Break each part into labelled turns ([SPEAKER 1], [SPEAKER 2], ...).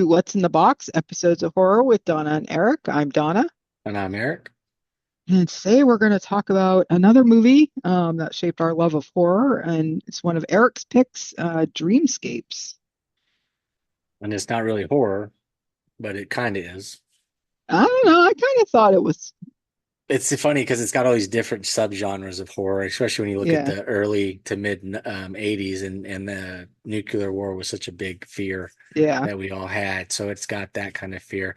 [SPEAKER 1] What's in the Box, episodes of horror with Donna and Eric. I'm Donna.
[SPEAKER 2] And I'm Eric.
[SPEAKER 1] And today we're going to talk about another movie that shaped our love of horror. And it's one of Eric's picks, Dreamscapes.
[SPEAKER 2] And it's not really horror, but it kind of is.
[SPEAKER 1] I don't know. I kind of thought it was,
[SPEAKER 2] It's funny because it's got all these different subgenres of horror, especially when you look at
[SPEAKER 1] yeah,
[SPEAKER 2] the early to mid 80s and the nuclear war was such a big fear
[SPEAKER 1] yeah,
[SPEAKER 2] that we all had. So it's got that kind of fear.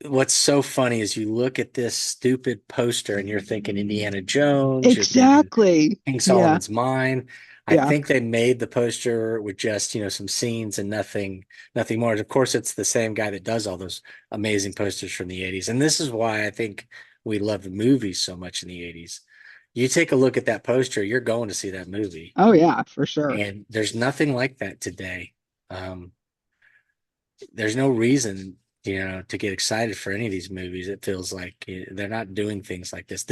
[SPEAKER 2] What's so funny is you look at this stupid poster and you're thinking Indiana Jones, you're thinking
[SPEAKER 1] exactly.
[SPEAKER 2] King
[SPEAKER 1] Yeah,
[SPEAKER 2] Solomon's Mine. I
[SPEAKER 1] yeah,
[SPEAKER 2] think they made the poster with just, some scenes and nothing more. Of course, it's the same guy that does all those amazing posters from the 80s. And this is why I think we love the movies so much in the 80s. You take a look at that poster, you're going to see that movie.
[SPEAKER 1] oh yeah, for sure.
[SPEAKER 2] And there's nothing like that today. Um, there's no reason, to get excited for any of these movies. It feels like they're not doing things like this.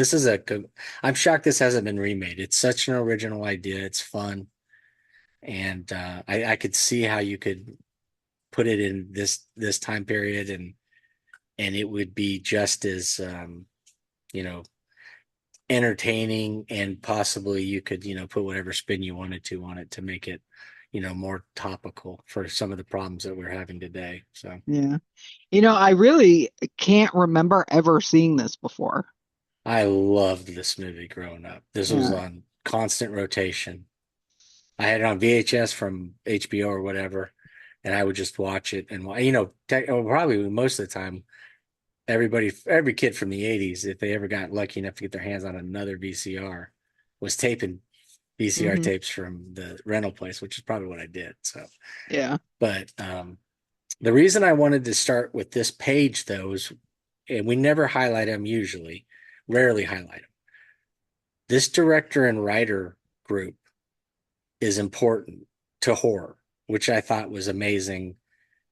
[SPEAKER 2] I'm shocked this hasn't been remade. It's such an original idea. It's fun. And I could see how you could put it in this time period and it would be just as, you know, entertaining, and possibly you could, put whatever spin you wanted to on it to make it, more topical for some of the problems that we're having today. So
[SPEAKER 1] Yeah. I really can't remember ever seeing this before.
[SPEAKER 2] I loved this movie growing up. This was
[SPEAKER 1] Yeah.
[SPEAKER 2] on constant rotation. I had it on VHS from HBO or whatever, and I would just watch it. And probably most of the time, every kid from the '80s, if they ever got lucky enough to get their hands on another VCR, was taping VCR
[SPEAKER 1] Hmm.
[SPEAKER 2] tapes from the rental place, which is probably what I did. So,
[SPEAKER 1] Yeah.
[SPEAKER 2] but the reason I wanted to start with this page, though, is, and we never highlight them usually, rarely highlight them. This director and writer group is important to horror, which I thought was amazing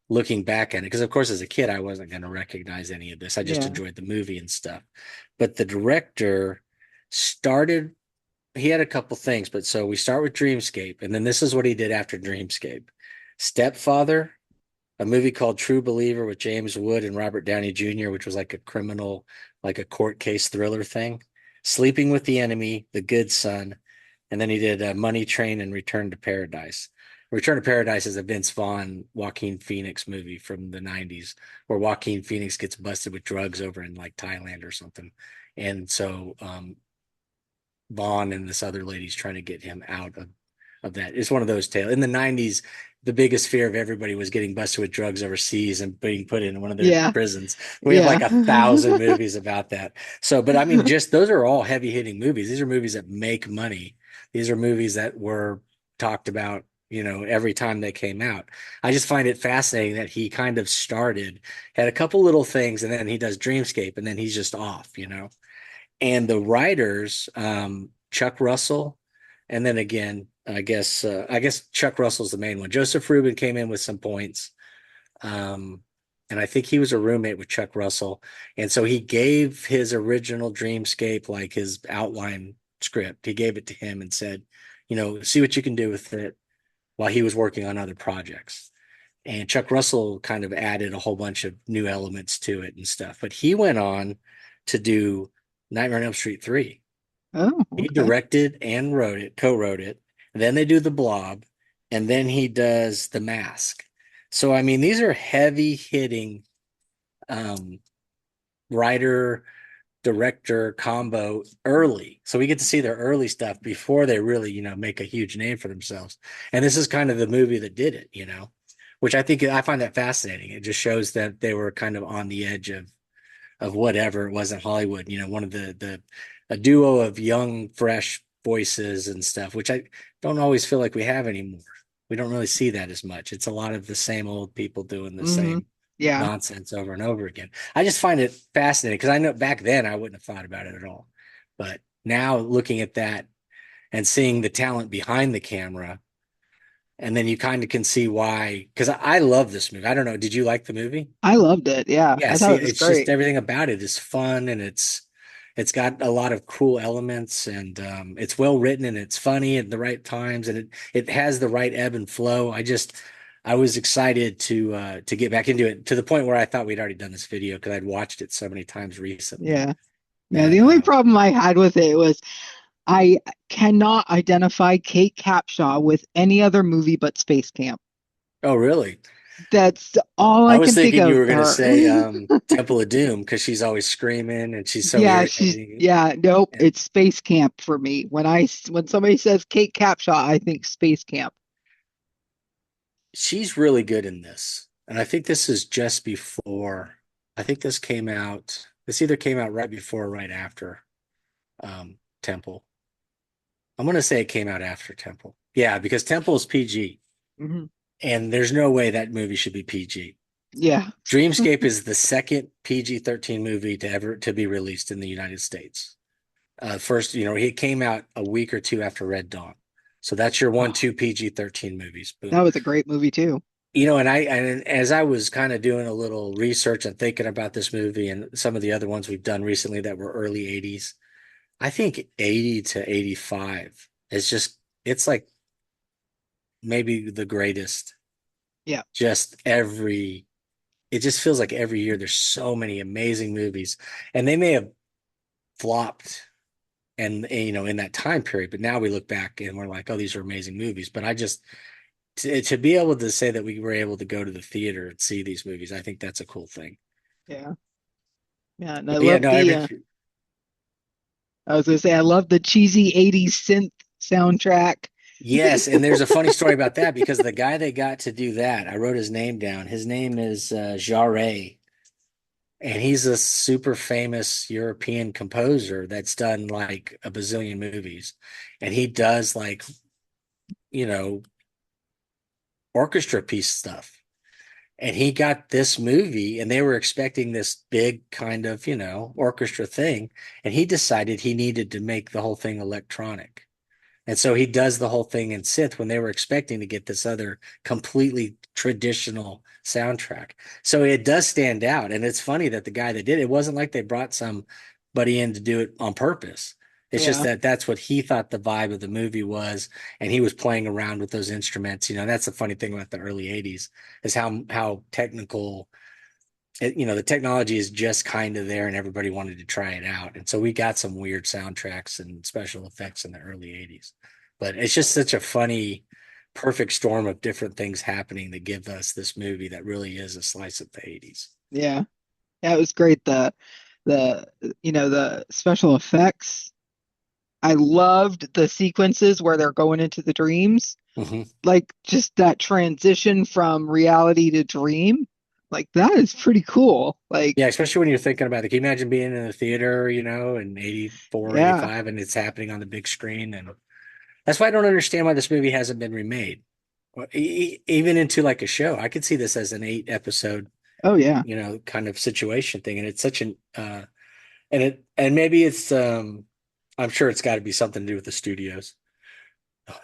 [SPEAKER 2] looking back at it. Because, of course, as a kid, I wasn't going to recognize any of this. I just
[SPEAKER 1] Yeah.
[SPEAKER 2] enjoyed the movie and stuff. But the director started, he had a couple things. But so we start with Dreamscape, and then this is what he did after Dreamscape: Stepfather, a movie called True Believer with James Wood and Robert Downey Jr., which was like a criminal, like a court case thriller thing. Sleeping with the Enemy, The Good Son, and then he did Money Train and Return to Paradise. Return to Paradise is a Vince Vaughn, Joaquin Phoenix movie from the 90s where Joaquin Phoenix gets busted with drugs over in like Thailand or something. And so Vaughn and this other lady's trying to get him out of that. It's one of those tales. In the 90s, the biggest fear of everybody was getting busted with drugs overseas and being put in one of their
[SPEAKER 1] Yeah.
[SPEAKER 2] prisons. We have
[SPEAKER 1] Yeah.
[SPEAKER 2] like 1,000 movies about that. So, but I mean, just those are all heavy hitting movies. These are movies that make money. These are movies that were talked about, every time they came out. I just find it fascinating that he kind of started, had a couple little things, and then he does Dreamscape, and then he's just off. And the writers, Chuck Russell, and then again, I guess Chuck Russell's the main one. Joseph Rubin came in with some points, um, and I think he was a roommate with Chuck Russell, and so he gave his original Dreamscape, like his outline script. He gave it to him and said, see what you can do with it, while he was working on other projects. And Chuck Russell kind of added a whole bunch of new elements to it and stuff. But he went on to do Nightmare on Elm Street 3.
[SPEAKER 1] Oh,
[SPEAKER 2] He
[SPEAKER 1] okay.
[SPEAKER 2] directed and wrote it, co-wrote it. And then they do The Blob, and then he does The Mask. So I mean, these are heavy hitting um, writer director combo early. So we get to see their early stuff before they really, make a huge name for themselves. And this is kind of the movie that did it, which I find that fascinating. It just shows that they were kind of on the edge of whatever it was in Hollywood. One of the a duo of young, fresh voices and stuff, which I don't always feel like we have anymore. We don't really see that as much. It's a lot of the same old people doing the
[SPEAKER 1] Hmm.
[SPEAKER 2] same
[SPEAKER 1] Yeah.
[SPEAKER 2] nonsense over and over again. I just find it fascinating because I know back then I wouldn't have thought about it at all. But now looking at that and seeing the talent behind the camera, and then you kind of can see why. Because I love this movie. I don't know. Did you like the movie?
[SPEAKER 1] I loved it. Yeah.
[SPEAKER 2] Yeah,
[SPEAKER 1] I thought
[SPEAKER 2] see,
[SPEAKER 1] it was
[SPEAKER 2] it's just
[SPEAKER 1] great.
[SPEAKER 2] everything about it is fun, and it's got a lot of cool elements, and it's well written, and it's funny at the right times, and it has the right ebb and flow. I was excited to get back into it to the point where I thought we'd already done this video because I'd watched it so many times recently
[SPEAKER 1] Yeah. Yeah.
[SPEAKER 2] that
[SPEAKER 1] The only problem I had with it was I cannot identify Kate Capshaw with any other movie but Space Camp.
[SPEAKER 2] oh really?
[SPEAKER 1] That's all
[SPEAKER 2] I
[SPEAKER 1] I
[SPEAKER 2] was
[SPEAKER 1] can think
[SPEAKER 2] thinking you
[SPEAKER 1] of
[SPEAKER 2] were going to
[SPEAKER 1] her.
[SPEAKER 2] say Temple of Doom because she's always screaming and she's so
[SPEAKER 1] Yeah, she's
[SPEAKER 2] irritating.
[SPEAKER 1] yeah, nope,
[SPEAKER 2] Yeah.
[SPEAKER 1] it's Space Camp for me. When somebody says Kate Capshaw, I think Space Camp.
[SPEAKER 2] She's really good in this. And I think this is just before, I think this either came out right before or right after Temple. I'm going to say it came out after Temple. Yeah, because Temple is PG.
[SPEAKER 1] Hmm.
[SPEAKER 2] And there's no way that movie should be PG.
[SPEAKER 1] Yeah.
[SPEAKER 2] Dreamscape is the second PG-13 movie to ever to be released in the United States. First, it came out a week or two after Red Dawn. So that's your one,
[SPEAKER 1] Oh,
[SPEAKER 2] two PG-13 movies.
[SPEAKER 1] that
[SPEAKER 2] Boom.
[SPEAKER 1] was a great movie too.
[SPEAKER 2] And as I was kind of doing a little research and thinking about this movie and some of the other ones we've done recently that were early 80s, I think 80 to 85 is just it's like maybe the greatest.
[SPEAKER 1] Yeah.
[SPEAKER 2] Just it just feels like every year there's so many amazing movies and they may have flopped in that time period, but now we look back and we're like, oh, these are amazing movies. But I just to be able to say that we were able to go to the theater and see these movies, I think that's a cool thing.
[SPEAKER 1] Yeah. Yeah, and I
[SPEAKER 2] But yeah,
[SPEAKER 1] love
[SPEAKER 2] no, every
[SPEAKER 1] I was gonna say I love the cheesy 80s synth soundtrack.
[SPEAKER 2] yes, and there's a funny story about that because the guy they got to do that, I wrote his name down. His name is Jarre, and he's a super famous European composer that's done like a bazillion movies, and he does like you know orchestra piece stuff. And he got this movie, and they were expecting this big kind of orchestra thing, and he decided he needed to make the whole thing electronic. And so he does the whole thing in synth when they were expecting to get this other completely traditional soundtrack. So it does stand out. And it's funny that the guy that did it wasn't like they brought somebody in to do it on purpose. It's just
[SPEAKER 1] Yeah.
[SPEAKER 2] that that's what he thought the vibe of the movie was. And he was playing around with those instruments. That's the funny thing about the early 80s is how technical the technology is just kind of there and everybody wanted to try it out. And so we got some weird soundtracks and special effects in the early 80s. But it's just such a funny, perfect storm of different things happening that give us this movie that really is a slice of the 80s.
[SPEAKER 1] Yeah. Yeah, it was great. The the special effects. I loved the sequences where they're going into the dreams.
[SPEAKER 2] Hmm.
[SPEAKER 1] Like just that transition from reality to dream. Like that is pretty cool. Like,
[SPEAKER 2] Yeah, especially when you're thinking about it. Can you imagine being in a theater, in 84,
[SPEAKER 1] yeah.
[SPEAKER 2] 85, and it's happening on the big screen? And that's why I don't understand why this movie hasn't been remade. Even into like a show. I could see this as an 8 episode
[SPEAKER 1] Oh yeah.
[SPEAKER 2] kind of situation thing. And it's such an and maybe it's I'm sure it's got to be something to do with the studios.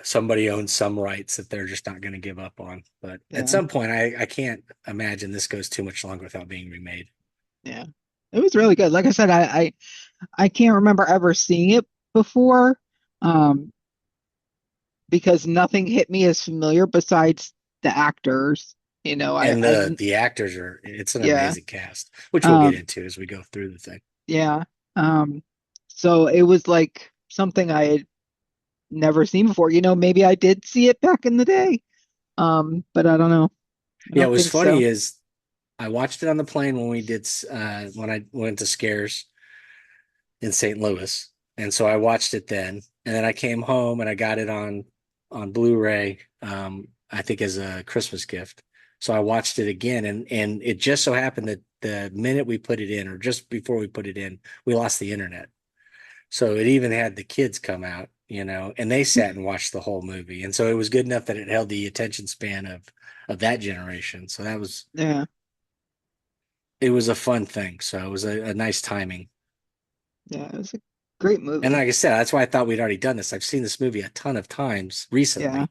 [SPEAKER 2] Somebody owns some rights that they're just not going to give up on. But at
[SPEAKER 1] Yeah.
[SPEAKER 2] some point I can't imagine this goes too much longer without being remade.
[SPEAKER 1] Yeah. It was really good. Like I said, I can't remember ever seeing it before. Um, because nothing hit me as familiar besides the actors.
[SPEAKER 2] And
[SPEAKER 1] I
[SPEAKER 2] the actors it's an
[SPEAKER 1] yeah.
[SPEAKER 2] amazing cast, which we'll get
[SPEAKER 1] Um,
[SPEAKER 2] into as we go through the thing.
[SPEAKER 1] yeah. Um, so it was like something I had never seen before. Maybe I did see it back in the day. But I don't know. I
[SPEAKER 2] Yeah,
[SPEAKER 1] don't
[SPEAKER 2] what was
[SPEAKER 1] think
[SPEAKER 2] funny
[SPEAKER 1] so.
[SPEAKER 2] is I watched it on the plane when I went to Scares in St. Louis. And so I watched it then. And then I came home and I got it on Blu-ray, I think as a Christmas gift. So I watched it again and it just so happened that the minute we put it in, or just before we put it in, we lost the internet. So it even had the kids come out, and they sat and watched the whole movie. And so it was good enough that it held the attention span of that generation. So
[SPEAKER 1] Yeah.
[SPEAKER 2] it was a fun thing. So it was a nice timing.
[SPEAKER 1] Yeah. It was a great
[SPEAKER 2] And
[SPEAKER 1] movie.
[SPEAKER 2] like I said, that's why I thought we'd already done this. I've seen this movie a ton of times
[SPEAKER 1] Yeah.
[SPEAKER 2] recently,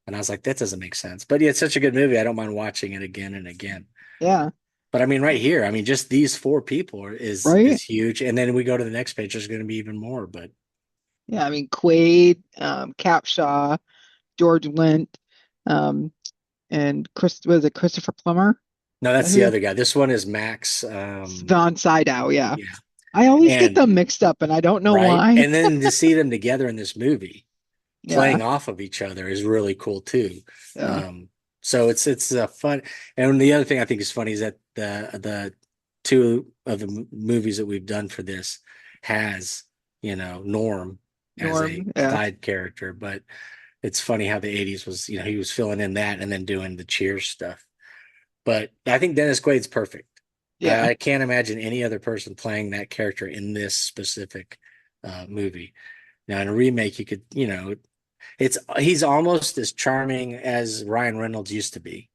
[SPEAKER 2] and I was like, that doesn't make sense. But yeah, it's such a good movie. I don't mind watching it again and again.
[SPEAKER 1] Yeah.
[SPEAKER 2] But I mean, right here, I mean, just these four people is
[SPEAKER 1] Right.
[SPEAKER 2] huge. And then we go to the next page, there's going to be even more. But
[SPEAKER 1] Yeah. I mean, Quaid, Capshaw, George Wendt, um, and Chris was it Christopher Plummer?
[SPEAKER 2] No,
[SPEAKER 1] Is that
[SPEAKER 2] that's the
[SPEAKER 1] who?
[SPEAKER 2] other guy. This one is Max.
[SPEAKER 1] Von Sydow, yeah.
[SPEAKER 2] Yeah,
[SPEAKER 1] I always get
[SPEAKER 2] and
[SPEAKER 1] them mixed up and I don't know
[SPEAKER 2] right,
[SPEAKER 1] why.
[SPEAKER 2] and then to see them together in this movie,
[SPEAKER 1] Yeah,
[SPEAKER 2] playing off of each other, is really cool too.
[SPEAKER 1] yeah,
[SPEAKER 2] Um, so it's a fun. And the other thing I think is funny is that the two of the movies that we've done for this has, Norm as a
[SPEAKER 1] Norm, yeah,
[SPEAKER 2] side character, but it's funny how the 80s was, he was filling in that and then doing the Cheers stuff. But I think Dennis Quaid's perfect.
[SPEAKER 1] yeah,
[SPEAKER 2] I can't imagine any other person playing that character in this specific movie. Now, in a remake, you could, he's almost as charming as Ryan Reynolds used to be.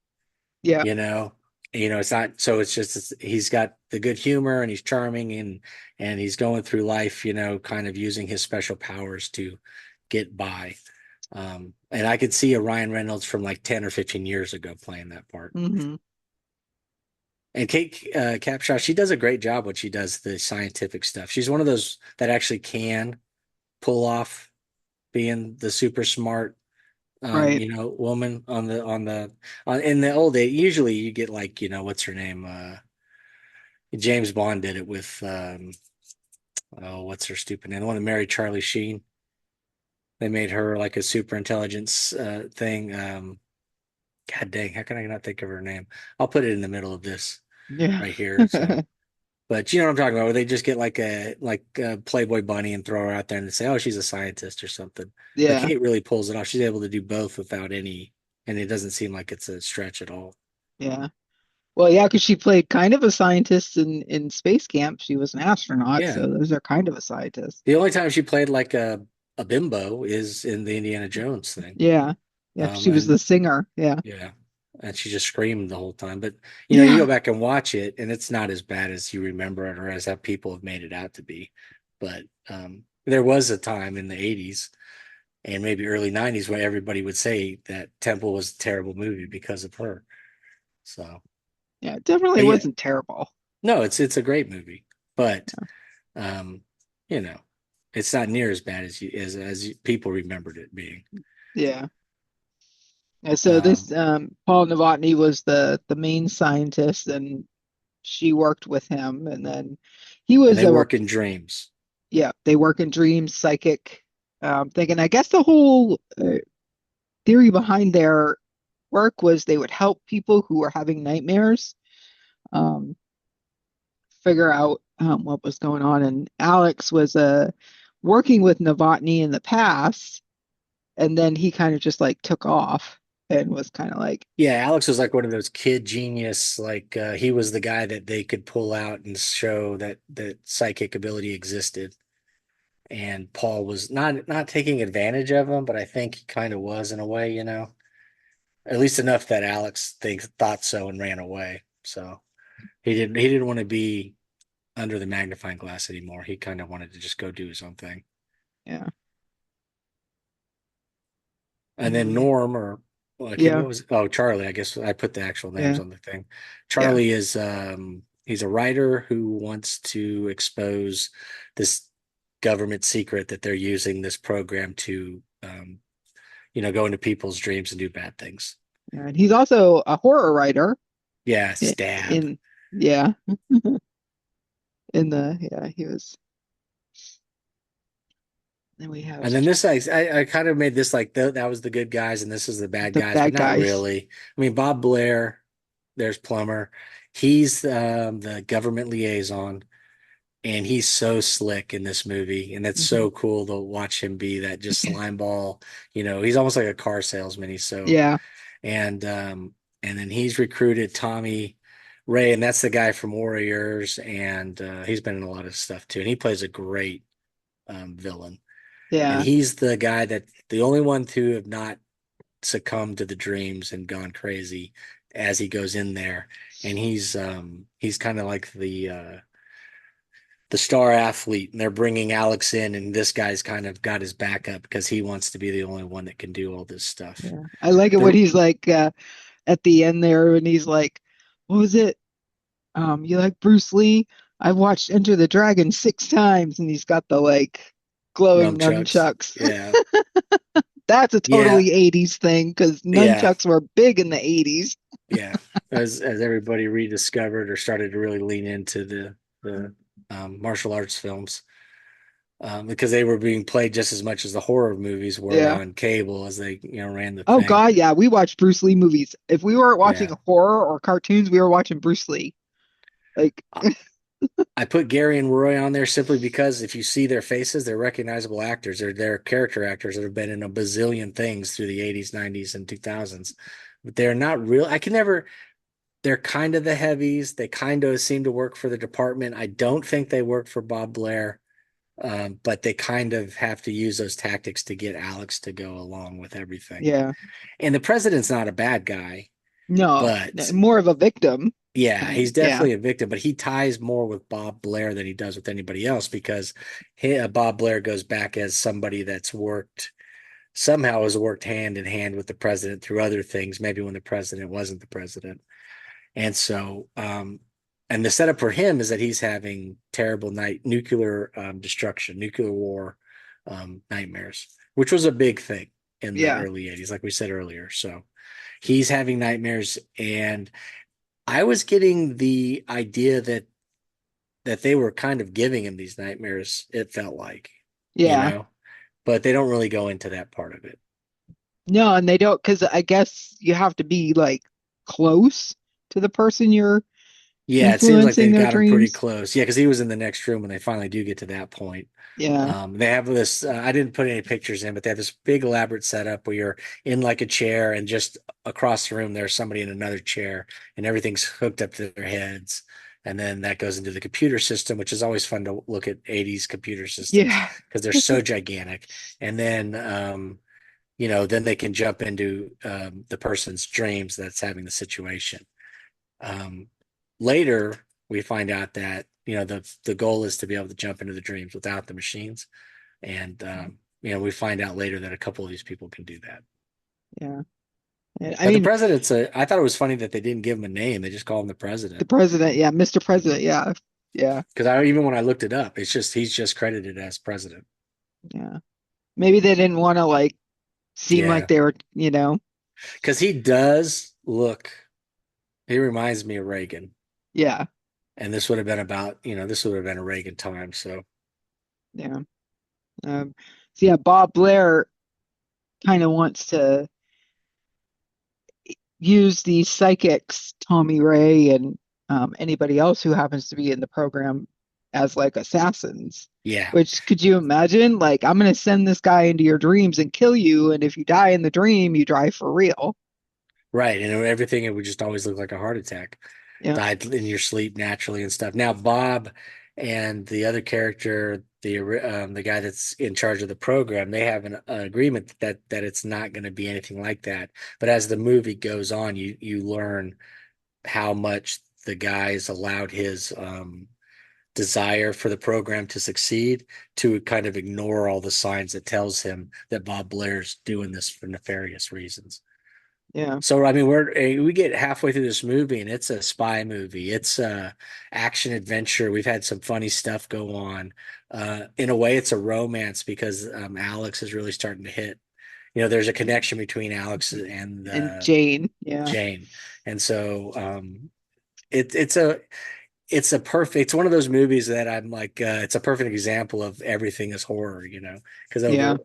[SPEAKER 1] yeah.
[SPEAKER 2] You know, it's not. So it's just he's got the good humor and he's charming and he's going through life, kind of using his special powers to get by. And I could see a Ryan Reynolds from like 10 or 15 years ago playing that part.
[SPEAKER 1] Hmm.
[SPEAKER 2] And Kate Capshaw, she does a great job when she does the scientific stuff. She's one of those that actually can pull off being the super smart,
[SPEAKER 1] Right.
[SPEAKER 2] woman in the old days. Usually, you get like, what's her name? James Bond did it with oh, what's her stupid name? The one that married Charlie Sheen. They made her like a super intelligence thing. God dang, how can I not think of her name? I'll put it in the middle of this
[SPEAKER 1] Yeah.
[SPEAKER 2] right here. So. But you know what I'm talking about, where they just get like a Playboy bunny and throw her out there and say, "Oh, she's a scientist or something." But
[SPEAKER 1] Yeah,
[SPEAKER 2] Kate really pulls it off. She's able to do both without any, and it doesn't seem like it's a stretch at all.
[SPEAKER 1] yeah. Well, yeah, because she played kind of a scientist in Space Camp. She was an astronaut,
[SPEAKER 2] Yeah.
[SPEAKER 1] so those are kind of a scientist.
[SPEAKER 2] The only time she played like a bimbo is in the Indiana Jones thing.
[SPEAKER 1] Yeah, yeah. She was
[SPEAKER 2] And
[SPEAKER 1] the singer. Yeah,
[SPEAKER 2] yeah, and she just screamed the whole time. But you go
[SPEAKER 1] yeah,
[SPEAKER 2] back and watch it, and it's not as bad as you remember it or as that people have made it out to be. But there was a time in the '80s and maybe early '90s where everybody would say that Temple was a terrible movie because of her. So,
[SPEAKER 1] yeah. It definitely
[SPEAKER 2] but yeah,
[SPEAKER 1] wasn't terrible.
[SPEAKER 2] no, it's a great movie, but um, you know, it's not near as bad as people remembered it being.
[SPEAKER 1] Yeah. And so
[SPEAKER 2] Um,
[SPEAKER 1] this Paul Novotny was the main scientist, and she worked with him, and then he
[SPEAKER 2] and
[SPEAKER 1] was
[SPEAKER 2] they
[SPEAKER 1] a
[SPEAKER 2] work in dreams.
[SPEAKER 1] yeah. They work in dreams, psychic thinking. I guess the whole theory behind their work was they would help people who were having nightmares um, figure out what was going on. And Alex was working with Novotny in the past, and then he kind of just like took off and was kind of like,
[SPEAKER 2] Yeah, Alex was like one of those kid genius. Like he was the guy that they could pull out and show that psychic ability existed. And Paul was not taking advantage of him, but I think he kind of was in a way, at least enough that Alex thought so and ran away. So he didn't want to be under the magnifying glass anymore. He kind of wanted to just go do his own thing.
[SPEAKER 1] yeah.
[SPEAKER 2] And
[SPEAKER 1] And then
[SPEAKER 2] then
[SPEAKER 1] we,
[SPEAKER 2] Norm or well, okay,
[SPEAKER 1] yeah,
[SPEAKER 2] what was it? Oh, Charlie. I guess I put the actual names
[SPEAKER 1] yeah,
[SPEAKER 2] on the thing.
[SPEAKER 1] yeah,
[SPEAKER 2] Charlie is he's a writer who wants to expose this government secret that they're using this program to go into people's dreams and do bad things.
[SPEAKER 1] yeah. And he's also a horror writer
[SPEAKER 2] Yeah, stab.
[SPEAKER 1] in, yeah, in the, yeah, he was, then we have
[SPEAKER 2] And then this, I kind of made this like that was the good guys and this is the bad
[SPEAKER 1] the
[SPEAKER 2] guys, but
[SPEAKER 1] bad
[SPEAKER 2] not
[SPEAKER 1] guys.
[SPEAKER 2] really. I mean, Bob Blair, there's Plummer. He's the government liaison, and he's so slick in this movie, and it's
[SPEAKER 1] Hmm.
[SPEAKER 2] so cool to watch him be that just slime ball. He's almost like a car salesman. He's so
[SPEAKER 1] Yeah,
[SPEAKER 2] and and then he's recruited Tommy Ray, and that's the guy from Warriors, and he's been in a lot of stuff too, and he plays a great villain. And
[SPEAKER 1] yeah,
[SPEAKER 2] he's the guy that the only one to have not succumbed to the dreams and gone crazy as he goes in there. And he's kind of like the star athlete, and they're bringing Alex in, and this guy's kind of got his back up because he wants to be the only one that can do all this stuff.
[SPEAKER 1] yeah. I like it when
[SPEAKER 2] The
[SPEAKER 1] he's like at the end there, and he's like, what was it? You like Bruce Lee? I've watched Enter the Dragon 6 times, and he's got the like glowing
[SPEAKER 2] nunchucks,
[SPEAKER 1] nunchucks.
[SPEAKER 2] yeah.
[SPEAKER 1] That's a
[SPEAKER 2] Yeah,
[SPEAKER 1] totally 80s thing because
[SPEAKER 2] yeah,
[SPEAKER 1] nunchucks were big in the 80s.
[SPEAKER 2] yeah. As everybody rediscovered or started to really lean into the martial arts films, because they were being played just as much as the horror movies were
[SPEAKER 1] Yeah.
[SPEAKER 2] on cable as they ran the
[SPEAKER 1] Oh
[SPEAKER 2] thing.
[SPEAKER 1] God, yeah, we watched Bruce Lee movies. If we weren't watching
[SPEAKER 2] Yeah.
[SPEAKER 1] horror or cartoons, we were watching Bruce Lee. Like,
[SPEAKER 2] I put Gary and Roy on there simply because if you see their faces, they're recognizable actors. They're character actors that have been in a bazillion things through the 80s, 90s, and 2000s. But they're not real. I can never, they're kind of the heavies. They kind of seem to work for the department. I don't think they work for Bob Blair, but they kind of have to use those tactics to get Alex to go along with everything.
[SPEAKER 1] yeah,
[SPEAKER 2] And the president's not a bad guy,
[SPEAKER 1] no,
[SPEAKER 2] but
[SPEAKER 1] more of a victim.
[SPEAKER 2] yeah,
[SPEAKER 1] Kind,
[SPEAKER 2] he's
[SPEAKER 1] yeah,
[SPEAKER 2] definitely a victim, but he ties more with Bob Blair than he does with anybody else because Bob Blair goes back as somebody that's worked somehow has worked hand in hand with the president through other things, maybe when the president wasn't the president. And so, and the setup for him is that he's having terrible nuclear destruction, nuclear war nightmares, which was a big thing in the
[SPEAKER 1] yeah,
[SPEAKER 2] early 80s, like we said earlier. So he's having nightmares, and I was getting the idea that they were kind of giving him these nightmares, it felt like, you
[SPEAKER 1] yeah.
[SPEAKER 2] know, but they don't really go into that part of it.
[SPEAKER 1] No, and they don't because I guess you have to be like close to the person you're
[SPEAKER 2] Yeah, it seems like
[SPEAKER 1] influencing
[SPEAKER 2] they
[SPEAKER 1] their
[SPEAKER 2] got him pretty
[SPEAKER 1] dreams.
[SPEAKER 2] close. Yeah, because he was in the next room when they finally do get to that point.
[SPEAKER 1] Yeah,
[SPEAKER 2] They have this, I didn't put any pictures in, but they have this big elaborate setup where you're in like a chair and just across the room, there's somebody in another chair and everything's hooked up to their heads. And then that goes into the computer system, which is always fun to look at 80s computer systems
[SPEAKER 1] yeah,
[SPEAKER 2] because they're so gigantic. And then, then they can jump into the person's dreams that's having the situation. Um, Later, we find out that the goal is to be able to jump into the dreams without the machines, and we find out later that a couple of these people can do that.
[SPEAKER 1] yeah. And, I
[SPEAKER 2] But the
[SPEAKER 1] mean,
[SPEAKER 2] president's I thought it was funny that they didn't give him a name; they just call him the
[SPEAKER 1] the
[SPEAKER 2] president.
[SPEAKER 1] president, yeah, Mr. President, yeah, yeah,
[SPEAKER 2] Because I even when I looked it up, it's just he's just credited as president.
[SPEAKER 1] yeah. Maybe they didn't want to like seem like
[SPEAKER 2] Yeah,
[SPEAKER 1] they were.
[SPEAKER 2] because he does look. He reminds me of Reagan,
[SPEAKER 1] Yeah,
[SPEAKER 2] and this would have been about this would have been a Reagan time. So
[SPEAKER 1] yeah. Um, so yeah, Bob Blair kind of wants to use these psychics, Tommy Ray and anybody else who happens to be in the program as like assassins.
[SPEAKER 2] yeah,
[SPEAKER 1] Which could you imagine? Like, I'm going to send this guy into your dreams and kill you, and if you die in the dream, you die for real.
[SPEAKER 2] right, and everything it would just always look like a heart attack.
[SPEAKER 1] Yeah,
[SPEAKER 2] Died in your sleep naturally and stuff. Now Bob and the other character, the guy that's in charge of the program, they have an agreement that it's not going to be anything like that. But as the movie goes on, you learn how much the guys allowed his desire for the program to succeed to kind of ignore all the signs that tells him that Bob Blair's doing this for nefarious reasons.
[SPEAKER 1] yeah,
[SPEAKER 2] So I mean, we get halfway through this movie, and it's a spy movie. It's a action adventure. We've had some funny stuff go on. In a way, it's a romance because Alex is really starting to hit. There's a connection between Alex and
[SPEAKER 1] and Jane, yeah,
[SPEAKER 2] Jane, and so it's a perfect. It's one of those movies that I'm like, it's a perfect example of everything is horror, because
[SPEAKER 1] yeah,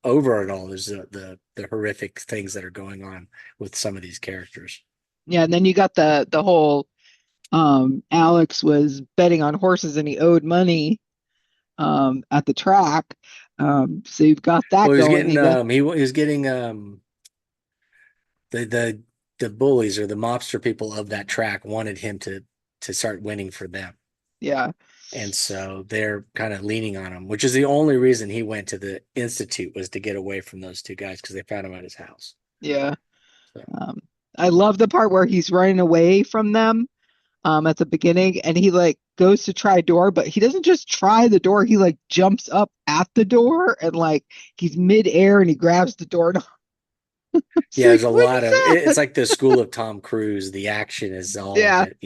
[SPEAKER 2] over it all is the horrific things that are going on with some of these characters.
[SPEAKER 1] yeah. And then you got the whole Alex was betting on horses and he owed money at the track. So you've got that
[SPEAKER 2] Well, he was
[SPEAKER 1] going.
[SPEAKER 2] getting
[SPEAKER 1] You got
[SPEAKER 2] he was getting the bullies or the mobster people of that track wanted him to start winning for them.
[SPEAKER 1] yeah,
[SPEAKER 2] And so they're kind of leaning on him, which is the only reason he went to the institute was to get away from those two guys because they found him at his house.
[SPEAKER 1] yeah.
[SPEAKER 2] So
[SPEAKER 1] Um, I love the part where he's running away from them at the beginning and he like goes to try a door, but he doesn't just try the door, he like jumps up at the door and like he's midair and he grabs the door and it's
[SPEAKER 2] yeah, there's
[SPEAKER 1] like,
[SPEAKER 2] a
[SPEAKER 1] what
[SPEAKER 2] lot
[SPEAKER 1] is
[SPEAKER 2] of it's
[SPEAKER 1] that?
[SPEAKER 2] like the school of Tom Cruise. The action is all of
[SPEAKER 1] Yeah,
[SPEAKER 2] it.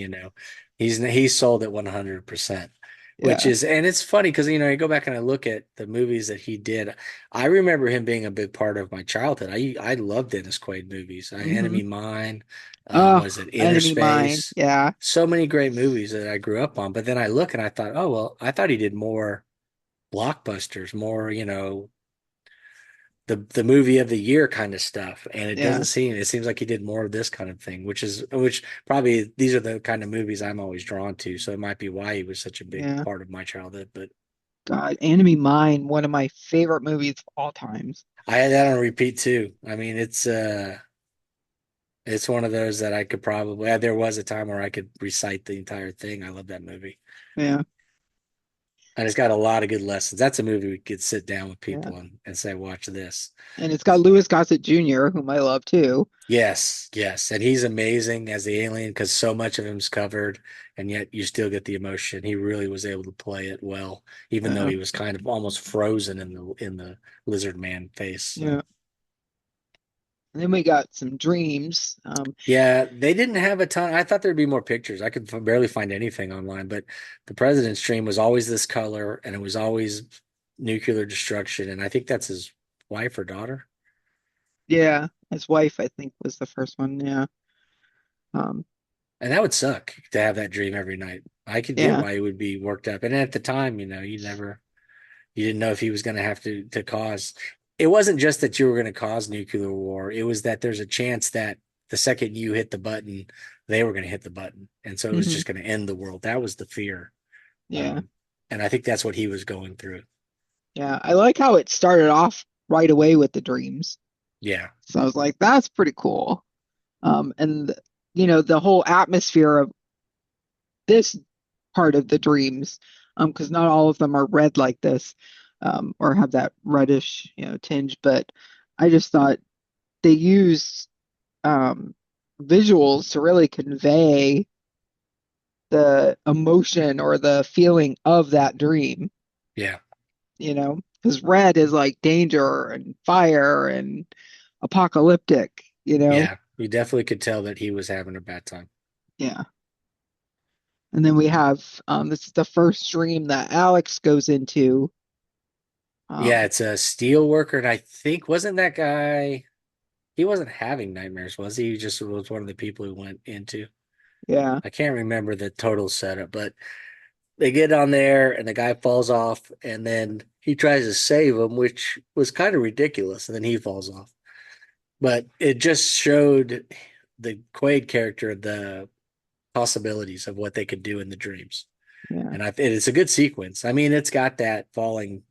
[SPEAKER 2] He's sold it 100%. which
[SPEAKER 1] Yeah.
[SPEAKER 2] is, and it's funny because, you know, you go back and I look at the movies that he did. I remember him being a big part of my childhood. I love Dennis Quaid movies.
[SPEAKER 1] Hmm.
[SPEAKER 2] Enemy Mine,
[SPEAKER 1] Oh,
[SPEAKER 2] was it Inner
[SPEAKER 1] Enemy Mine.
[SPEAKER 2] Space?
[SPEAKER 1] Yeah.
[SPEAKER 2] So many great movies that I grew up on. But then I look and I thought, oh, well, I thought he did more blockbusters, more, you know, the movie of the year kind of stuff. And
[SPEAKER 1] Yeah.
[SPEAKER 2] it seems like he did more of this kind of thing, which probably these are the kind of movies I'm always drawn to. So it might be why he was such a big
[SPEAKER 1] Yeah.
[SPEAKER 2] part of my childhood. But
[SPEAKER 1] God, Enemy Mine, one of my favorite movies of all times.
[SPEAKER 2] I had that on repeat too. I mean, it's one of those that I could probably, there was a time where I could recite the entire thing. I love that movie.
[SPEAKER 1] Yeah.
[SPEAKER 2] And it's got a lot of good lessons. That's a movie we could sit down with
[SPEAKER 1] Yeah.
[SPEAKER 2] people and say, watch this.
[SPEAKER 1] And it's got
[SPEAKER 2] So
[SPEAKER 1] Louis Gossett Jr., whom I love too.
[SPEAKER 2] yes, yes. And he's amazing as the alien because so much of him's covered, and yet you still get the emotion. He really was able to play it well, even though
[SPEAKER 1] Yeah.
[SPEAKER 2] he was kind of almost frozen in the lizard man face. So
[SPEAKER 1] Yeah. And then we got some dreams.
[SPEAKER 2] yeah, they didn't have a ton. I thought there'd be more pictures. I could barely find anything online, but the president's dream was always this color, and it was always nuclear destruction. And I think that's his wife or daughter.
[SPEAKER 1] Yeah. His wife, I think, was the first one. Yeah. Um,
[SPEAKER 2] And that would suck to have that dream every night. I could get
[SPEAKER 1] yeah.
[SPEAKER 2] why he would be worked up. And at the time, you know, you didn't know if he was going to have to cause. It wasn't just that you were going to cause nuclear war. It was that there's a chance that the second you hit the button, they were going to hit the button, and so it was
[SPEAKER 1] Hmm.
[SPEAKER 2] just going to end the world. That was the fear,
[SPEAKER 1] Yeah.
[SPEAKER 2] um, and I think that's what he was going through.
[SPEAKER 1] Yeah. I like how it started off right away with the dreams.
[SPEAKER 2] Yeah,
[SPEAKER 1] So I was like, that's pretty cool. And the whole atmosphere of this part of the dreams, because not all of them are red like this, or have that reddish, tinge. But I just thought they used visuals to really convey the emotion or the feeling of that dream,
[SPEAKER 2] yeah,
[SPEAKER 1] because red is like danger and fire and apocalyptic.
[SPEAKER 2] yeah. You definitely could tell that he was having a bad time.
[SPEAKER 1] Yeah. And then we have this is the first dream that Alex goes into.
[SPEAKER 2] Yeah,
[SPEAKER 1] Um,
[SPEAKER 2] it's a steel worker, and I think wasn't that guy? He wasn't having nightmares, was he? He just was one of the people who went into.
[SPEAKER 1] yeah,
[SPEAKER 2] I can't remember the total setup, but they get on there and the guy falls off and then he tries to save him, which was kind of ridiculous. And then he falls off. But it just showed the Quaid character the possibilities of what they could do in the dreams.
[SPEAKER 1] yeah,
[SPEAKER 2] And it's a good sequence. I mean, it's got that falling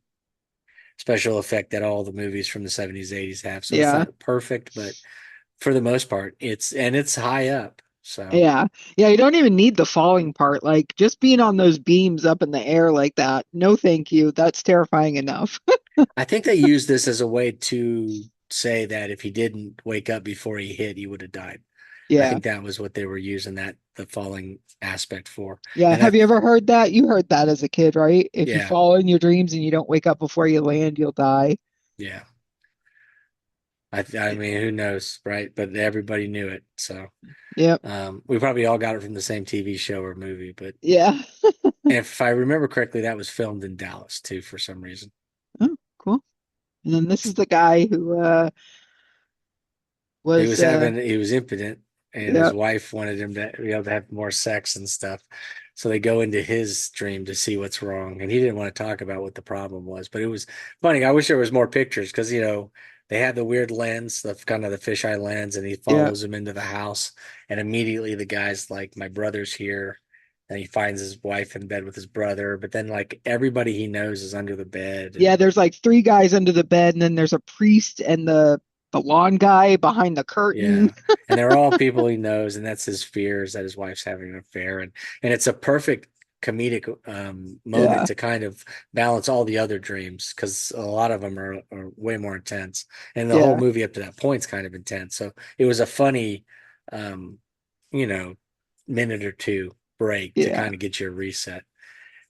[SPEAKER 2] special effect that all the movies from the 70s, 80s have. So it's
[SPEAKER 1] yeah,
[SPEAKER 2] not perfect, but for the most part, it's high up. So
[SPEAKER 1] yeah, yeah. You don't even need the falling part. Like just being on those beams up in the air like that. No, thank you. That's terrifying enough.
[SPEAKER 2] I think they used this as a way to say that if he didn't wake up before he hit, he would have died. I
[SPEAKER 1] Yeah,
[SPEAKER 2] think that was what they were using that the falling aspect for.
[SPEAKER 1] yeah.
[SPEAKER 2] And
[SPEAKER 1] Have
[SPEAKER 2] that,
[SPEAKER 1] you ever heard that? You heard that as a kid, right? If you
[SPEAKER 2] yeah,
[SPEAKER 1] fall in your dreams and you don't wake up before you land, you'll die.
[SPEAKER 2] yeah. I mean, who knows, right? But everybody knew it. So
[SPEAKER 1] Yep.
[SPEAKER 2] we probably all got it from the same TV show or movie. But
[SPEAKER 1] Yeah.
[SPEAKER 2] if I remember correctly, that was filmed in Dallas too for some reason.
[SPEAKER 1] Oh, cool. And then this is the guy who was
[SPEAKER 2] He was impotent, and his
[SPEAKER 1] yeah,
[SPEAKER 2] wife wanted him to be able to have more sex and stuff. So they go into his dream to see what's wrong, and he didn't want to talk about what the problem was. But it was funny. I wish there was more pictures because they had the weird lens, the kind of the fisheye lens, and he
[SPEAKER 1] yeah.
[SPEAKER 2] follows him into the house, and immediately the guy's like, "My brother's here." And he finds his wife in bed with his brother, but then like everybody he knows is under the bed,
[SPEAKER 1] Yeah,
[SPEAKER 2] and
[SPEAKER 1] there's like three guys under the bed, and then there's a priest and the lawn guy behind the curtain.
[SPEAKER 2] yeah. And they're all people he knows, and that's his fears that his wife's having an affair. And it's a perfect comedic moment
[SPEAKER 1] Yeah,
[SPEAKER 2] to kind of balance all the other dreams because a lot of them are way more intense. And the whole
[SPEAKER 1] yeah,
[SPEAKER 2] movie up to that point's kind of intense. So it was a funny um, you know, minute or two break to
[SPEAKER 1] yeah,
[SPEAKER 2] kind of get you a reset.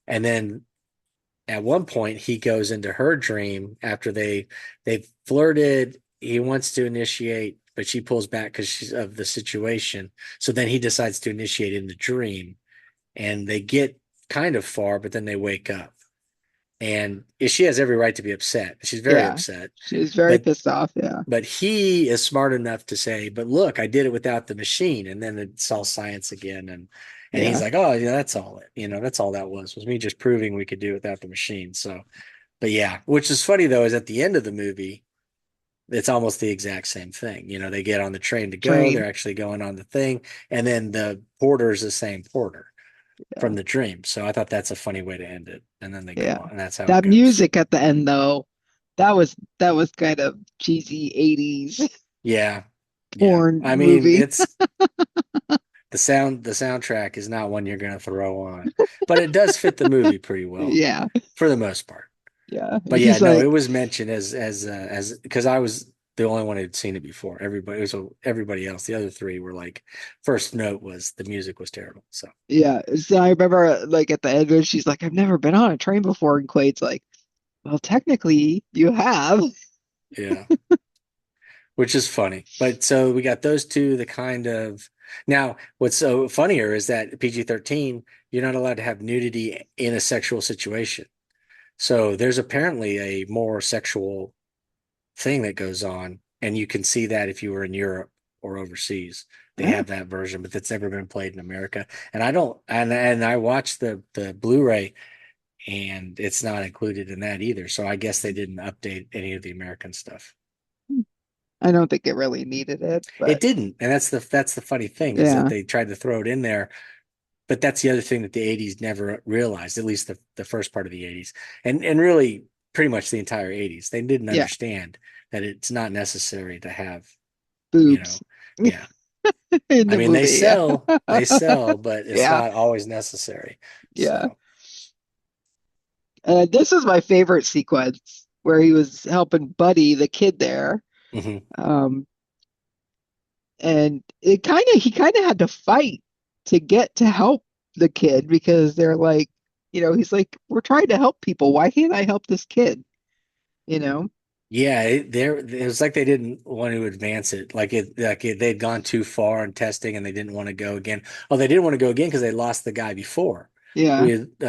[SPEAKER 2] And then at one point he goes into her dream after they flirted. He wants to initiate, but she pulls back because she's of the situation. So then he decides to initiate in the dream, and they get kind of far, but then they wake up. And she has every right to be upset. She's very
[SPEAKER 1] Yeah.
[SPEAKER 2] upset.
[SPEAKER 1] She was very
[SPEAKER 2] But
[SPEAKER 1] pissed off. Yeah.
[SPEAKER 2] he is smart enough to say, "But look, I did it without the machine." And then it's all science again, and he's
[SPEAKER 1] Yeah.
[SPEAKER 2] like, "Oh, yeah, that's all it. That's all that was me just proving we could do it without the machine." So, but yeah, which is funny though, is at the end of the movie, it's almost the exact same thing. They get on the train to go. They're
[SPEAKER 1] Train.
[SPEAKER 2] actually going on the thing, and then the porter is the same porter from
[SPEAKER 1] Yeah.
[SPEAKER 2] the dream. So I thought that's a funny way to end it. And then they go
[SPEAKER 1] Yeah.
[SPEAKER 2] on, and that's how it
[SPEAKER 1] That
[SPEAKER 2] goes.
[SPEAKER 1] music at the end though, that was kind of cheesy 80s
[SPEAKER 2] Yeah. Yeah.
[SPEAKER 1] porn
[SPEAKER 2] I mean,
[SPEAKER 1] movie.
[SPEAKER 2] it's the soundtrack is not one you're going to throw on, but it does fit the movie pretty well
[SPEAKER 1] Yeah.
[SPEAKER 2] for the most part.
[SPEAKER 1] Yeah.
[SPEAKER 2] But yeah,
[SPEAKER 1] He's
[SPEAKER 2] no, it
[SPEAKER 1] like,
[SPEAKER 2] was mentioned as because I was the only one who'd seen it before. Everybody else, the other three were like, first note was the music was terrible. So
[SPEAKER 1] yeah. So I remember like at the end when she's like, I've never been on a train before, and Quaid's like, well, technically you have.
[SPEAKER 2] yeah, which is funny. But so we got those two, the kind of now what's so funnier is that PG-13, you're not allowed to have nudity in a sexual situation. So there's apparently a more sexual thing that goes on, and you can see that if you were in Europe or overseas. They
[SPEAKER 1] Yeah.
[SPEAKER 2] have that version, but that's never been played in America. And I don't, and I watched the Blu-ray, and it's not included in that either. So I guess they didn't update any of the American stuff.
[SPEAKER 1] I don't think it really needed it,
[SPEAKER 2] It
[SPEAKER 1] but
[SPEAKER 2] didn't, and that's the funny thing is that
[SPEAKER 1] yeah.
[SPEAKER 2] they tried to throw it in there. But that's the other thing that the 80s never realized, at least the first part of the 80s, and really pretty much the entire 80s. They didn't
[SPEAKER 1] Yeah.
[SPEAKER 2] understand that it's not necessary to have, you
[SPEAKER 1] Boobs
[SPEAKER 2] know, yeah.
[SPEAKER 1] in
[SPEAKER 2] I
[SPEAKER 1] the
[SPEAKER 2] mean, they
[SPEAKER 1] movie. Yeah.
[SPEAKER 2] sell, they sell, but it's
[SPEAKER 1] Yeah.
[SPEAKER 2] not always necessary.
[SPEAKER 1] Yeah.
[SPEAKER 2] So,
[SPEAKER 1] This is my favorite sequence where he was helping Buddy, the kid there.
[SPEAKER 2] mhm.
[SPEAKER 1] Um, and he kind of had to fight to get to help the kid because they're like, he's like, we're trying to help people. Why can't I help this kid? You know?
[SPEAKER 2] Yeah, it was like they didn't want to advance it. They'd gone too far in testing and they didn't want to go again. Oh, they didn't want to go again because they lost the guy before.
[SPEAKER 1] Yeah.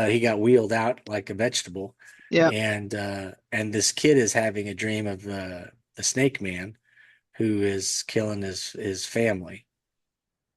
[SPEAKER 2] He got wheeled out like a vegetable,
[SPEAKER 1] Yeah.
[SPEAKER 2] and this kid is having a dream of the Snake Man who is killing his family.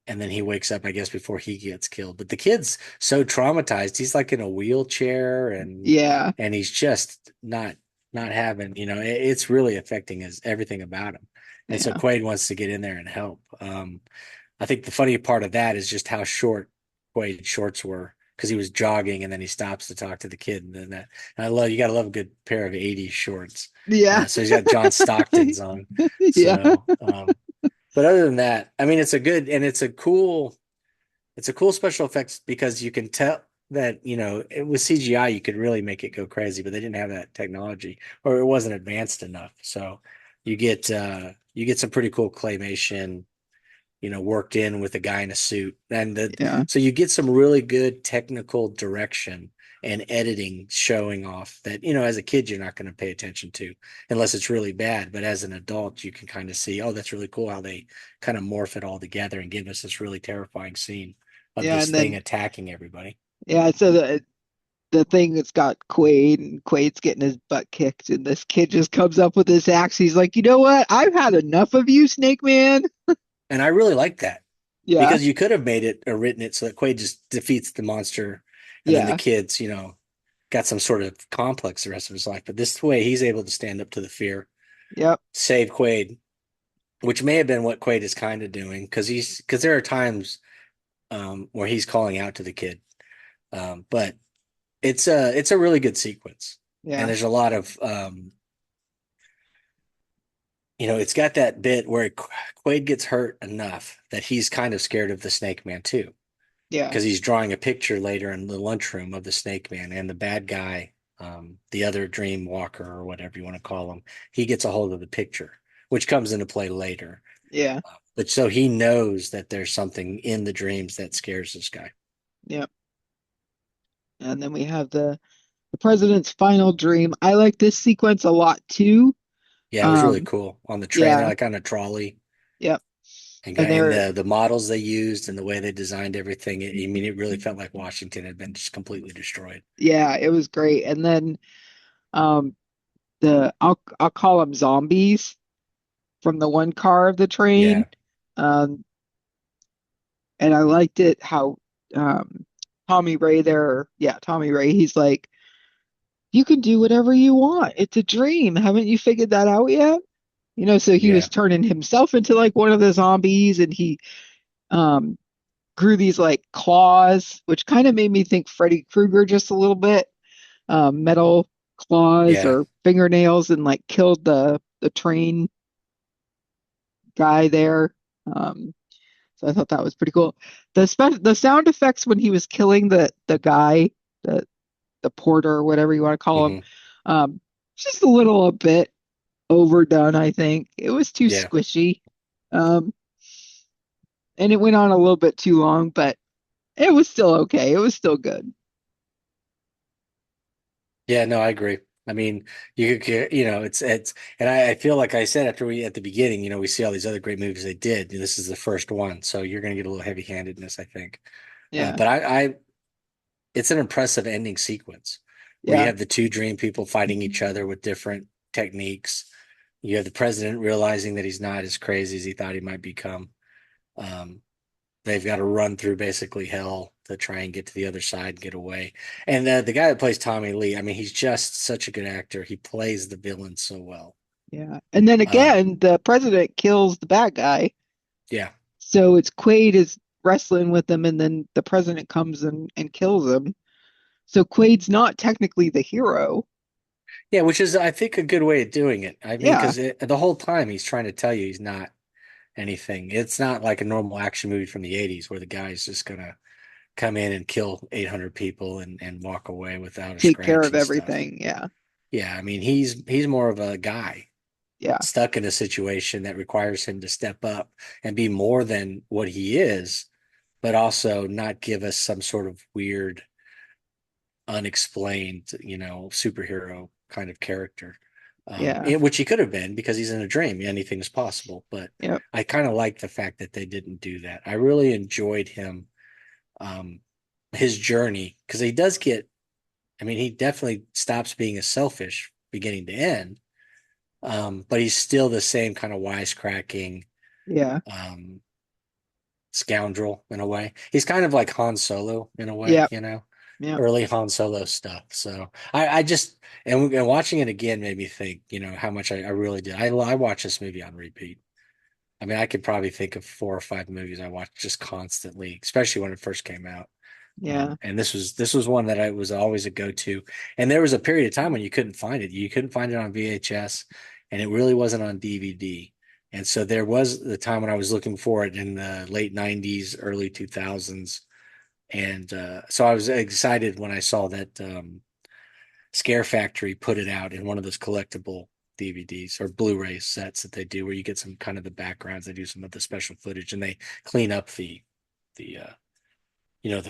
[SPEAKER 2] And then he wakes up, I guess, before he gets killed. But the kid's so traumatized, he's like in a wheelchair
[SPEAKER 1] Yeah.
[SPEAKER 2] and he's just not having, it's really affecting his everything about him. And so
[SPEAKER 1] Yeah.
[SPEAKER 2] Quaid wants to get in there and help. I think the funny part of that is just how short Quaid's shorts were because he was jogging and then he stops to talk to the kid. And then that, and you got to love a good pair of 80s shorts.
[SPEAKER 1] Yeah.
[SPEAKER 2] So he's got John Stockton's on.
[SPEAKER 1] Yeah.
[SPEAKER 2] So, but other than that, I mean, it's a cool special effects because you can tell that, with CGI, you could really make it go crazy, but they didn't have that technology or it wasn't advanced enough. So you get some pretty cool claymation, worked in with a guy in a suit.
[SPEAKER 1] Yeah.
[SPEAKER 2] So you get some really good technical direction and editing showing off that, as a kid, you're not going to pay attention to unless it's really bad. But as an adult, you can kind of see, oh, that's really cool how they kind of morph it all together and give us this really terrifying scene of
[SPEAKER 1] Yeah.
[SPEAKER 2] this
[SPEAKER 1] And
[SPEAKER 2] thing
[SPEAKER 1] then,
[SPEAKER 2] attacking everybody.
[SPEAKER 1] yeah. So the thing that's got Quaid, and Quaid's getting his butt kicked, and this kid just comes up with this axe. He's like, you know what? I've had enough of you, Snake Man.
[SPEAKER 2] And I really like that
[SPEAKER 1] Yeah.
[SPEAKER 2] because you could have made it or written it so that Quaid just defeats the monster and then the
[SPEAKER 1] Yeah.
[SPEAKER 2] kids, got some sort of complex the rest of his life. But this way, he's able to stand up to the fear,
[SPEAKER 1] Yep.
[SPEAKER 2] save Quaid, which may have been what Quaid is kind of doing because there are times where he's calling out to the kid, but it's a really good sequence, and
[SPEAKER 1] Yeah.
[SPEAKER 2] there's a lot of it's got that bit where Quaid gets hurt enough that he's kind of scared of the Snake Man too,
[SPEAKER 1] Yeah.
[SPEAKER 2] because he's drawing a picture later in the lunchroom of the Snake Man and the bad guy, the other Dream Walker or whatever you want to call him. He gets a hold of the picture, which comes into play later.
[SPEAKER 1] Yeah.
[SPEAKER 2] But so he knows that there's something in the dreams that scares this guy.
[SPEAKER 1] Yep. And then we have the president's final dream. I like this sequence a lot too.
[SPEAKER 2] Yeah, it was really
[SPEAKER 1] Um,
[SPEAKER 2] cool on the train. They're
[SPEAKER 1] yeah.
[SPEAKER 2] like on a trolley.
[SPEAKER 1] Yep.
[SPEAKER 2] And
[SPEAKER 1] And
[SPEAKER 2] and
[SPEAKER 1] they're
[SPEAKER 2] the models they used and the way they designed everything, I mean, it really felt like Washington had been just completely destroyed.
[SPEAKER 1] yeah, it was great. And then um I'll call them zombies from the one car of the train.
[SPEAKER 2] Yeah,
[SPEAKER 1] Um and I liked it how um Tommy Ray there, yeah, Tommy Ray, he's like, you can do whatever you want. It's a dream. Haven't you figured that out yet? So he
[SPEAKER 2] yeah,
[SPEAKER 1] was turning himself into like one of the zombies, and he um grew these like claws, which kind of made me think Freddy Krueger just a little bit. Metal claws
[SPEAKER 2] yeah.
[SPEAKER 1] or fingernails, and like killed the train guy there. Um, so I thought that was pretty cool. The sound effects when he was killing the guy, the the porter or whatever you want to call him,
[SPEAKER 2] Hmm.
[SPEAKER 1] um, just a bit overdone, I think. It was too
[SPEAKER 2] Yeah.
[SPEAKER 1] squishy. Um, and it went on a little bit too long, but it was still okay. It was still good.
[SPEAKER 2] Yeah, no, I agree. I mean, and I feel like I said after we at the beginning, we see all these other great movies they did. This is the first one, so you're going to get a little heavy-handedness, I think.
[SPEAKER 1] Yeah.
[SPEAKER 2] But it's an impressive ending sequence where you
[SPEAKER 1] Yeah.
[SPEAKER 2] have the two dream people fighting each other with different techniques. You have the president realizing that he's not as crazy as he thought he might become. Um, they've got to run through basically hell to try and get to the other side and get away. And the guy that plays Tommy Lee, I mean, he's just such a good actor. He plays the villain so well.
[SPEAKER 1] Yeah. And then
[SPEAKER 2] Um,
[SPEAKER 1] again, the president kills the bad guy.
[SPEAKER 2] yeah,
[SPEAKER 1] So it's Quaid is wrestling with him, and then the president comes and kills him. So Quaid's not technically the hero.
[SPEAKER 2] yeah, which is I think a good way of doing it. I mean,
[SPEAKER 1] Yeah.
[SPEAKER 2] because the whole time he's trying to tell you he's not anything. It's not like a normal action movie from the '80s where the guy's just gonna come in and kill 800 people and walk away without a
[SPEAKER 1] Take care
[SPEAKER 2] scratch
[SPEAKER 1] of
[SPEAKER 2] and stuff.
[SPEAKER 1] everything. Yeah.
[SPEAKER 2] Yeah, I mean, he's more of a guy
[SPEAKER 1] Yeah.
[SPEAKER 2] stuck in a situation that requires him to step up and be more than what he is, but also not give us some sort of weird, unexplained, superhero kind of character.
[SPEAKER 1] Yeah.
[SPEAKER 2] Which he could have been because he's in a dream. Anything's possible. But
[SPEAKER 1] Yep.
[SPEAKER 2] I kind of like the fact that they didn't do that. I really enjoyed um, his journey because he does get, I mean, he definitely stops being a selfish beginning to end. But he's still the same kind of wisecracking,
[SPEAKER 1] Yeah.
[SPEAKER 2] um, scoundrel in a way. He's kind of like Han Solo in a way,
[SPEAKER 1] Yep. Yep.
[SPEAKER 2] early Han Solo stuff. So I just and watching it again made me think, how much I really did. I watched this movie on repeat. I mean, I could probably think of 4 or 5 movies I watched just constantly, especially when it first came out.
[SPEAKER 1] Yeah.
[SPEAKER 2] And this was one that I was always a go-to. And there was a period of time when you couldn't find it. You couldn't find it on VHS, and it really wasn't on DVD. And so there was the time when I was looking for it in the late '90s, early 2000s, and so I was excited when I saw that Scare Factory put it out in one of those collectible DVDs or Blu-ray sets that they do, where you get some kind of the backgrounds. They do some of the special footage, and they clean up the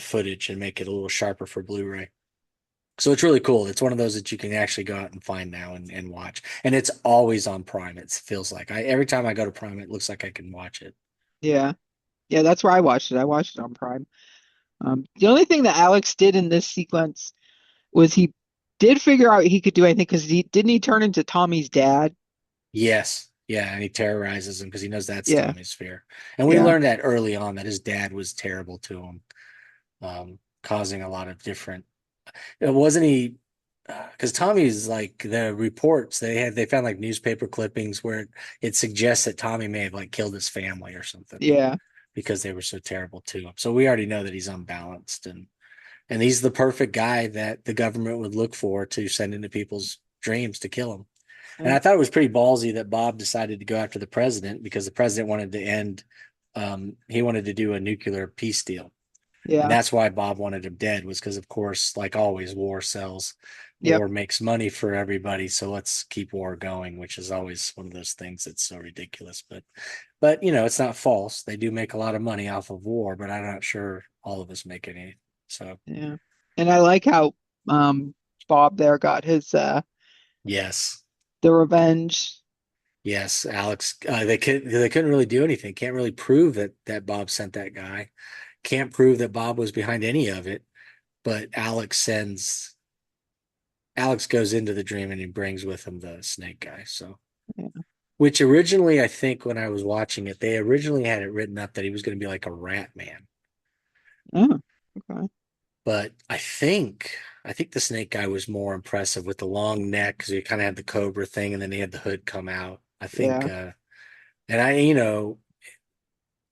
[SPEAKER 2] footage and make it a little sharper for Blu-ray. So it's really cool. It's one of those that you can actually go out and find now and watch. And it's always on Prime. It feels like every time I go to Prime, it looks like I can watch it.
[SPEAKER 1] Yeah. Yeah. That's where I watched it. I watched it on Prime. The only thing that Alex did in this sequence was he did figure out he could do anything because he turn into Tommy's dad.
[SPEAKER 2] Yes. Yeah, and he terrorizes him because he knows that's
[SPEAKER 1] Yeah.
[SPEAKER 2] Tommy's fear. And we
[SPEAKER 1] Yeah.
[SPEAKER 2] learned that early on that his dad was terrible to him, causing a lot of different. It wasn't he because Tommy's like the reports they found like newspaper clippings where it suggests that Tommy may have like killed his family or something
[SPEAKER 1] Yeah.
[SPEAKER 2] because they were so terrible to him. So we already know that he's unbalanced and he's the perfect guy that the government would look for to send into people's dreams to kill him. And
[SPEAKER 1] Yeah.
[SPEAKER 2] I thought it was pretty ballsy that Bob decided to go after the president because the president wanted to end. He wanted to do a nuclear peace deal, and
[SPEAKER 1] Yeah.
[SPEAKER 2] that's why Bob wanted him dead was because, of course, like always, war sells.
[SPEAKER 1] Yep.
[SPEAKER 2] War makes money for everybody, so let's keep war going, which is always one of those things that's so ridiculous. But it's not false. They do make a lot of money off of war, but I'm not sure all of us make any. So
[SPEAKER 1] Yeah. And I like how um Bob there got his
[SPEAKER 2] yes,
[SPEAKER 1] the revenge.
[SPEAKER 2] Yes, Alex. They couldn't really do anything. Can't really prove that Bob sent that guy. Can't prove that Bob was behind any of it. But Alex goes into the dream and he brings with him the snake guy. So,
[SPEAKER 1] Yeah.
[SPEAKER 2] which originally, I think when I was watching it, they originally had it written up that he was going to be like a rat man.
[SPEAKER 1] Oh, okay.
[SPEAKER 2] But I think the snake guy was more impressive with the long neck because he kind of had the cobra thing and then he had the hood come out. I think,
[SPEAKER 1] Yeah.
[SPEAKER 2] and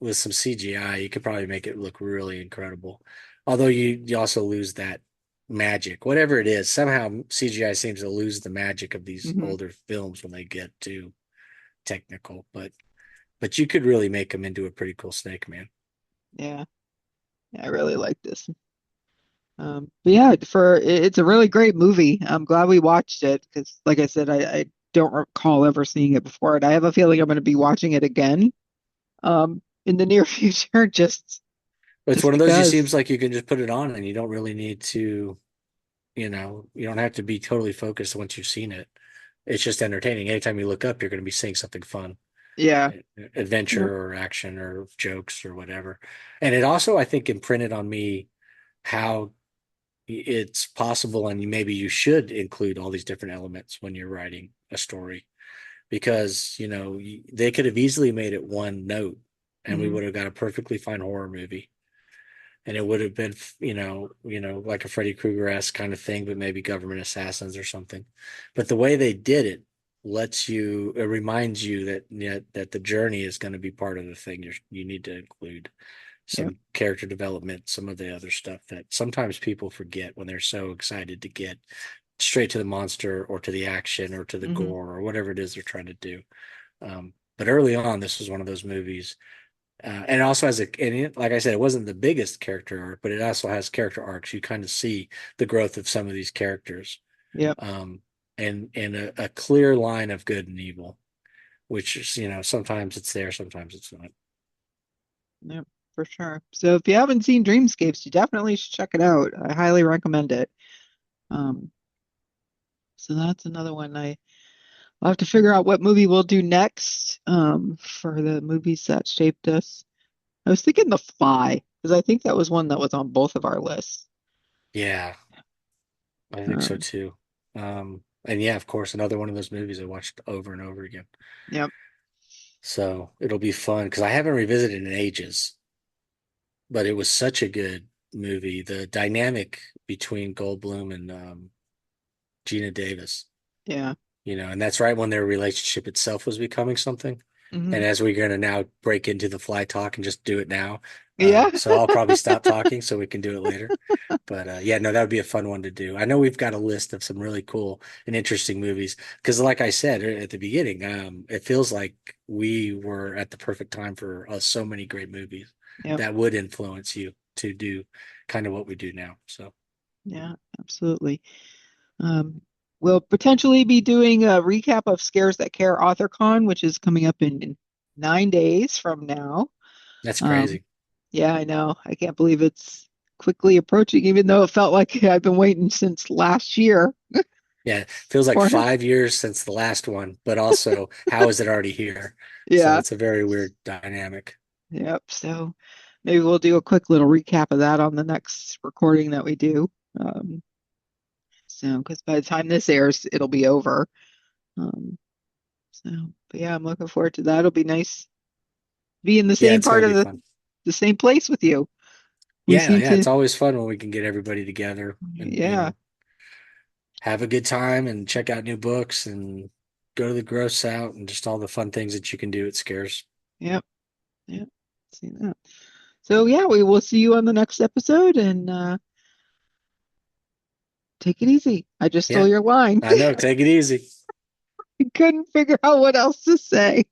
[SPEAKER 2] with some CGI, you could probably make it look really incredible. Although you also lose that magic, whatever it is. Somehow CGI seems to lose the magic of these
[SPEAKER 1] Hmm.
[SPEAKER 2] older films when they get too technical. But you could really make them into a pretty cool snake man.
[SPEAKER 1] Yeah. Yeah, I really like this. But yeah, it's a really great movie. I'm glad we watched it because, like I said, I don't recall ever seeing it before, and I have a feeling I'm going to be watching it again in the near future,
[SPEAKER 2] It's
[SPEAKER 1] just
[SPEAKER 2] one of those. You
[SPEAKER 1] because.
[SPEAKER 2] seems like you can just put it on and you don't really need to. You don't have to be totally focused once you've seen it. It's just entertaining. Anytime you look up, you're going to be seeing something fun,
[SPEAKER 1] Yeah. Yep.
[SPEAKER 2] adventure or action or jokes or whatever. And it also, I think, imprinted on me how it's possible and maybe you should include all these different elements when you're writing a story because, they could have easily made it one note and we
[SPEAKER 1] Hmm.
[SPEAKER 2] would have got a perfectly fine horror movie and it would have been, like a Freddy Krueger-esque kind of thing, but maybe government assassins or something. But the way they did it it reminds you that the journey is going to be part of the thing you need to include
[SPEAKER 1] Yep.
[SPEAKER 2] some character development, some of the other stuff that sometimes people forget when they're so excited to get straight to the monster or to the action or to the
[SPEAKER 1] Hmm.
[SPEAKER 2] gore or whatever it is they're trying to do. But early on, this was one of those movies and it also has like I said, it wasn't the biggest character arc, but it also has character arcs. You kind of see the growth of some of these characters,
[SPEAKER 1] Yep.
[SPEAKER 2] um, and a clear line of good and evil, which is, sometimes it's there, sometimes it's not.
[SPEAKER 1] Yep. For sure. So if you haven't seen Dreamscapes, you definitely should check it out. I highly recommend it. Um, so that's another one. I'll have to figure out what movie we'll do next, for the movies that shaped us. I was thinking The Fly, because I think that was one that was on both of our lists.
[SPEAKER 2] Yeah, I think so
[SPEAKER 1] Um,
[SPEAKER 2] too. And yeah, of course, another one of those movies I watched over and over again.
[SPEAKER 1] yep.
[SPEAKER 2] So it'll be fun because I haven't revisited in ages, but it was such a good movie. The dynamic between Goldblum and Gina Davis.
[SPEAKER 1] Yeah.
[SPEAKER 2] And that's right when their relationship itself was becoming something.
[SPEAKER 1] Hmm.
[SPEAKER 2] And as we're going to now break into the fly talk and just do it now.
[SPEAKER 1] Yeah.
[SPEAKER 2] So I'll probably stop talking so we can do it later. But yeah, no, that would be a fun one to do. I know we've got a list of some really cool and interesting movies because, like I said at the beginning, it feels like we were at the perfect time for so many great movies
[SPEAKER 1] Yep.
[SPEAKER 2] that would influence you to do kind of what we do now. So
[SPEAKER 1] Yeah. Absolutely. Um, we'll potentially be doing a recap of Scares That Care AuthorCon, which is coming up in 9 days from now.
[SPEAKER 2] that's
[SPEAKER 1] Um,
[SPEAKER 2] crazy.
[SPEAKER 1] yeah, I know. I can't believe it's quickly approaching, even though it felt like I've been waiting since last year
[SPEAKER 2] Yeah, feels like
[SPEAKER 1] for it.
[SPEAKER 2] 5 years since the last one, but also how is it already here? So
[SPEAKER 1] Yeah.
[SPEAKER 2] it's a very weird dynamic.
[SPEAKER 1] Yep. So maybe we'll do a quick little recap of that on the next recording that we do. Um, so, because by the time this airs, it'll be over. Um, so, but yeah, I'm looking forward to that. It'll be nice to be in the
[SPEAKER 2] Yeah,
[SPEAKER 1] same
[SPEAKER 2] it's gonna
[SPEAKER 1] part of
[SPEAKER 2] be fun.
[SPEAKER 1] the same place with you. We
[SPEAKER 2] Yeah,
[SPEAKER 1] seem
[SPEAKER 2] yeah,
[SPEAKER 1] to,
[SPEAKER 2] it's always fun when we can get everybody together and,
[SPEAKER 1] yeah,
[SPEAKER 2] have a good time and check out new books and go to the gross out and just all the fun things that you can do at Scares.
[SPEAKER 1] yep, yep. See that. So yeah, we will see you on the next episode and take it easy. I just stole
[SPEAKER 2] Yeah,
[SPEAKER 1] your line.
[SPEAKER 2] I know. Take it easy.
[SPEAKER 1] I couldn't figure out what else to say.